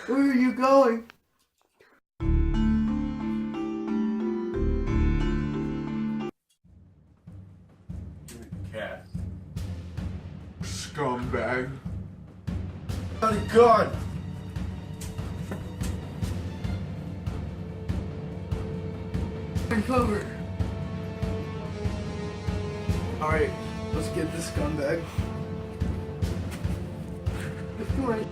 Where are you going? Cat. Scumbag. Bloody God! Cover. Alright, let's get this scumbag. Come on.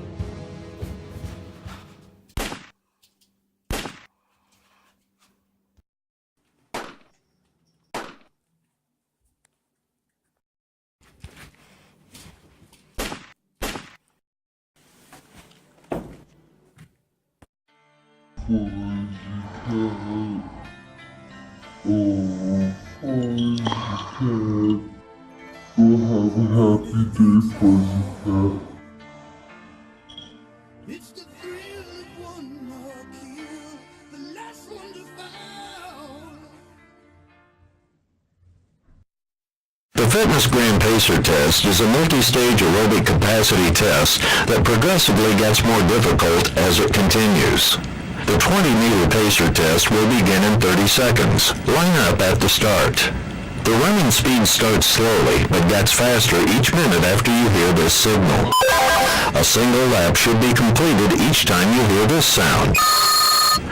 It's the thrill of one more kill, the last one to fall. The Fitness Gram Pacer test is a multi-stage aerobic capacity test that progressively gets more difficult as it continues. The 20-meter pacer test will begin in 30 seconds. Line up at the start. The running speed starts slowly, but gets faster each minute after you hear this signal. A single lap should be completed each time you hear this sound.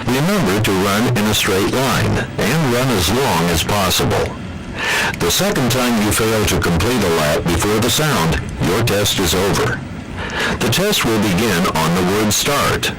Remember to run in a straight line, and run as long as possible. The second time you fail to complete a lap before the sound, your test is over. The test will begin on the word start.